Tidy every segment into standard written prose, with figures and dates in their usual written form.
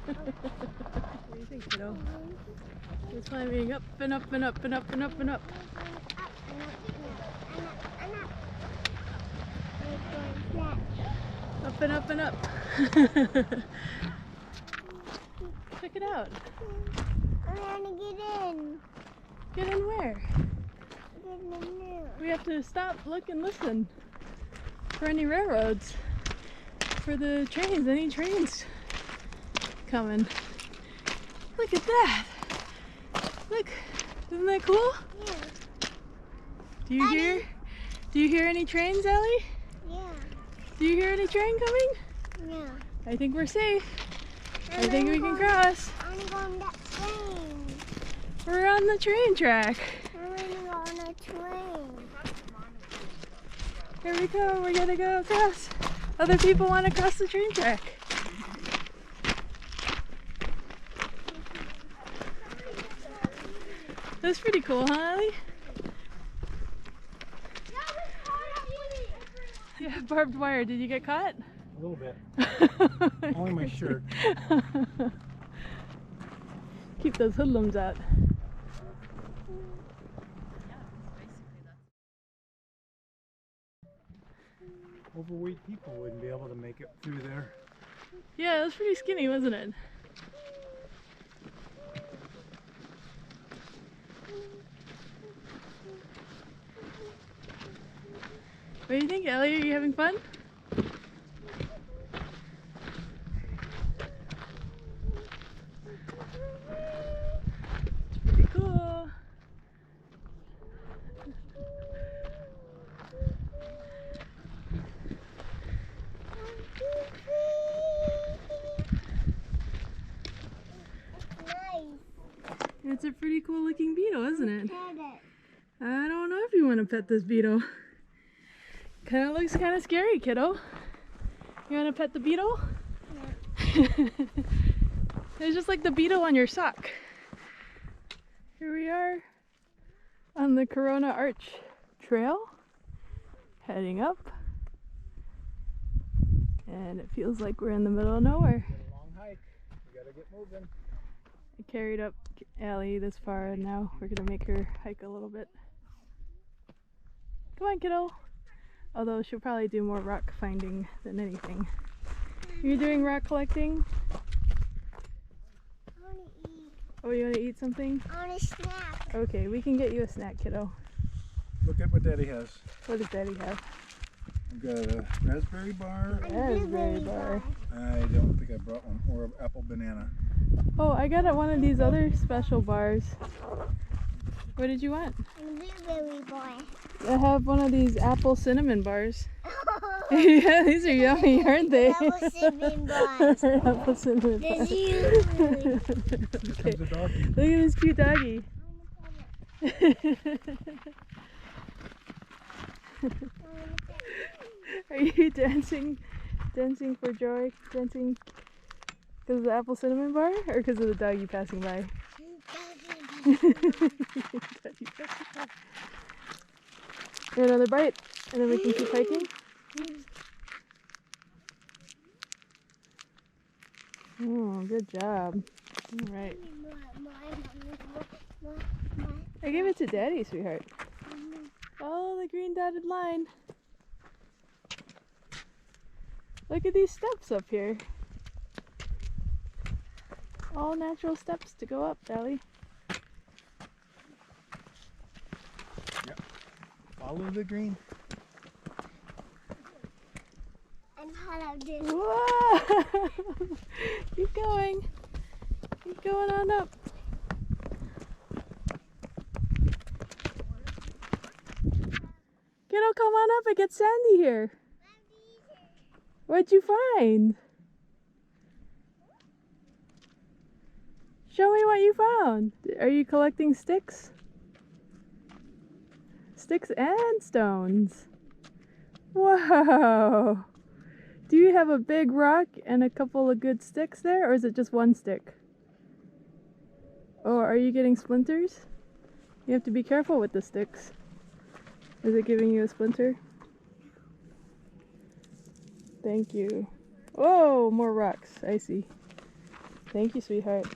What do you think, kiddo? We're climbing up and up and up and up and up and up. Up and up and up. Check it out. I want to get in. Get in where? Get in there. We have to stop, look, and listen for any railroads. For the trains, any trains coming. Look at that. Look, isn't that cool? Yeah. Do you hear any trains, Ellie? Yeah. Do you hear any train coming? Yeah. I think we're safe. I think we can cross. I want to go on that train. We're on the train track. I want to go on a train. Here we go. We're gonna go across. Other people want to cross the train track. That's pretty cool, huh, Ellie? Yeah, barbed wire. Did you get caught? A little bit. Only my shirt. Keep those hoodlums out. Overweight people wouldn't be able to make it through there. Yeah, it was pretty skinny, wasn't it? What do you think, Ellie? Are you having fun? It's pretty cool. Nice. It's a pretty cool looking beetle, isn't it? Pet it. I don't know if you want to pet this beetle. Kind of looks kind of scary, kiddo. You want to pet the beetle? Yeah. It's just like the beetle on your sock. Here we are on the Corona Arch Trail, heading up. And it feels like we're in the middle of nowhere. It's a long hike. We gotta get moving. I carried up Allie this far, and now we're gonna make her hike a little bit. Come on, kiddo. Although she'll probably do more rock finding than anything. You're doing rock collecting? I want to eat. Oh, you want to eat something? I want a snack. Okay, we can get you a snack, kiddo. Look at what Daddy has. What does Daddy have? I've got a raspberry bar. Raspberry bar. I don't think I brought one. Or an apple banana. Oh, I got one of these other special bars. What did you want? A blueberry bar. I have one of these apple cinnamon bars. Yeah, these are yummy, aren't they? Apple cinnamon bars. Apple cinnamon There's bars. you. Here comes the doggy. Look at this cute doggy. Are you dancing for joy? Dancing because of the apple cinnamon bar, or because of the doggy passing by? Doggy passing by. Another bite, and then we can keep hiking. Oh, good job. All right. I gave it to Daddy, sweetheart. Oh, the green dotted line. Look at these steps up here. All natural steps to go up, Ellie. Yep. Follow the green. I'm part of this. Whoa! Keep going. Keep going on up. Kiddo, come on up. It gets sandy here. What'd you find? Show me what you found. Are you collecting sticks? Sticks and stones. Whoa! Do you have a big rock and a couple of good sticks there, or is it just one stick? Oh, are you getting splinters? You have to be careful with the sticks. Is it giving you a splinter? Thank you. Whoa, more rocks. I see. Thank you, sweetheart.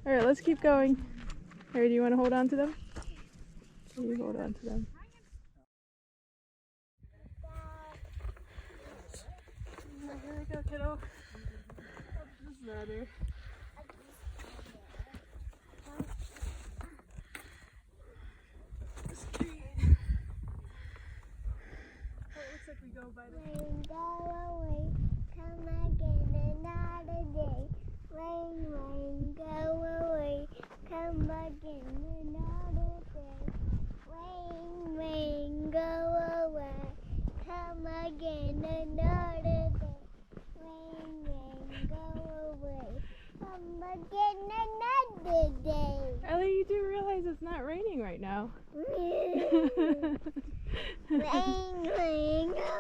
Alright, let's keep going. Harry, do you want to hold on to them? You hold on to them. Here we go, kiddo. Up this ladder. This tree. Oh, it looks like we go by the... Rain, go away, come again another day. Rain, rain, go away, come again another day. Rain, rain, go away, come again another day. Rain, rain, go away, come again another day. Ellie, you do realize it's not raining right now. Rain, rain, go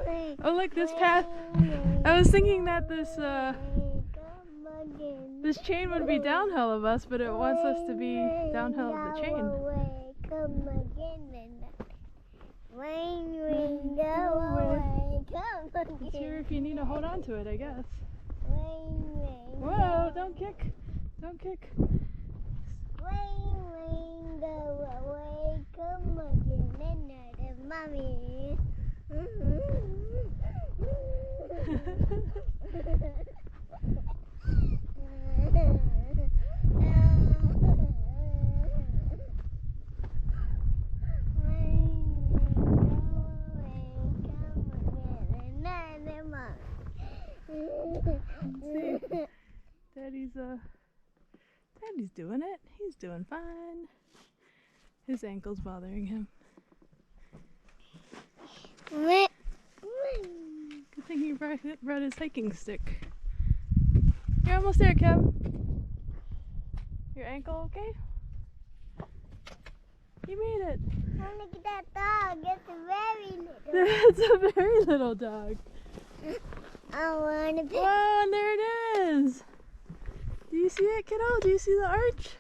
away. Oh, look, this path. I was thinking that this this chain would be downhill of us, but it wants us to be downhill of the chain. Come again. Rain, rain, go away. Come It's again. here if you need to hold on to it, I guess. Rain, rain. Whoa, don't kick. Don't kick. Rain, rain, go away. Come again. Another mommy. Daddy's doing it. He's doing fine. His ankle's bothering him. Good thing he brought his hiking stick. You're almost there, Kev. Your ankle okay? You made it. Look at that dog. It's very little. It's a very little dog. I want to pick. Oh, and there it is. Do you see it, kiddo? Do you see the arch?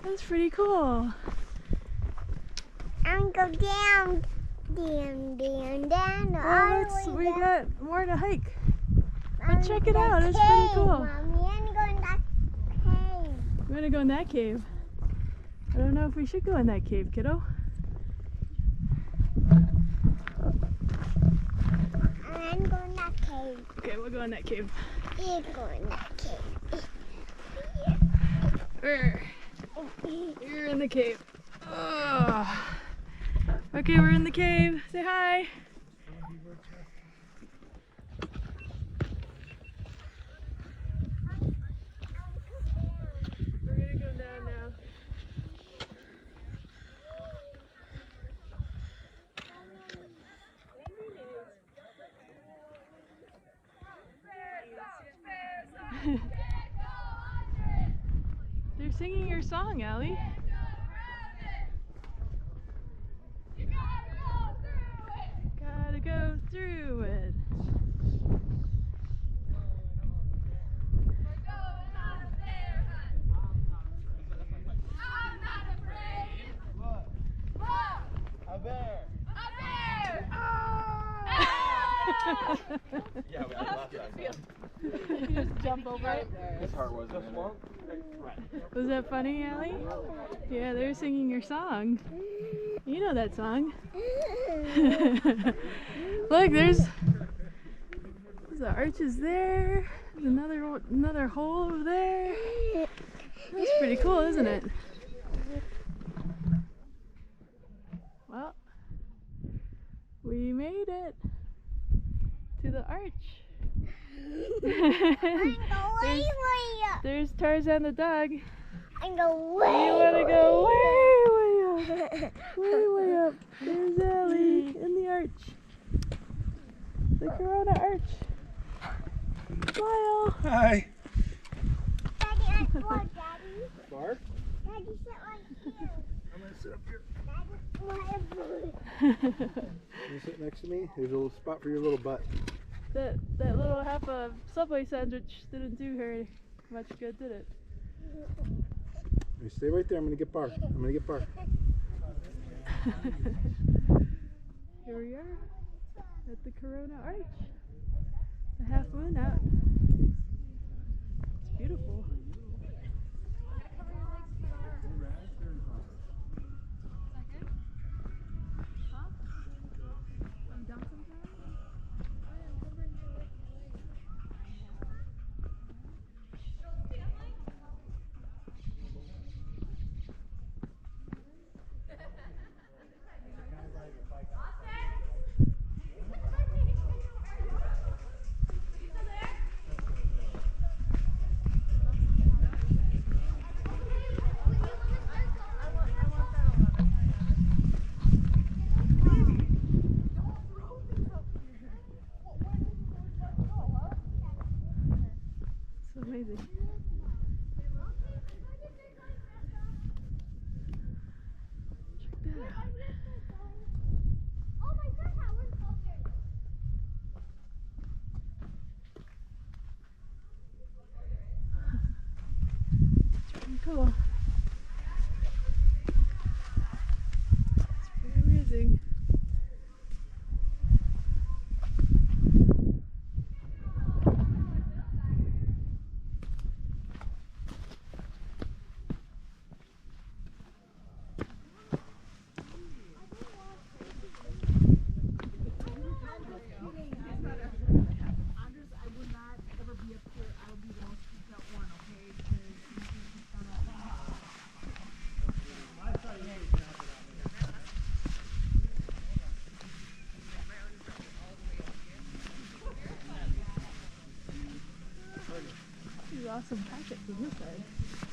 That's pretty cool. I'm going down, down, down, down. Oh, we got more to hike. But check it out. It's pretty cool. Mommy, I'm going to that cave. We're gonna go in that cave. I don't know if we should go in that cave, kiddo. I'm going to that cave. Okay, we'll go in that cave. You're going to that cave. You're in the cave. Ugh. Okay, we're in the cave. Say hi. We're gonna go down now. They're singing your song, Allie. Gotta go through it. Yeah, we did last time. You just jump over it. This part wasn't in it. Was that funny, Allie? Yeah, they're singing your song. You know that song. Look, there's the arches there. There's another hole over there. That's pretty cool, isn't it? Well, we made it to the arch. There's Tarzan the dog. I'm going You want to go way, way up. Way up. There's Ellie in the arch. The Corona arch. Smile. Hi. Daddy, I'm bored, Daddy. Bark? Daddy, sit right here. I'm gonna sit up here. Daddy, I'm bored. You sit next to me. There's a little spot for your little butt. That little half a Subway sandwich didn't do her much good, did it? You stay right there. I'm gonna get Bark. I'm gonna get Bark. Here we are at the Corona Arch. the half moon out. It's beautiful. It's amazing. Check that out. It's pretty cool. It's pretty amazing. These awesome packets on this side.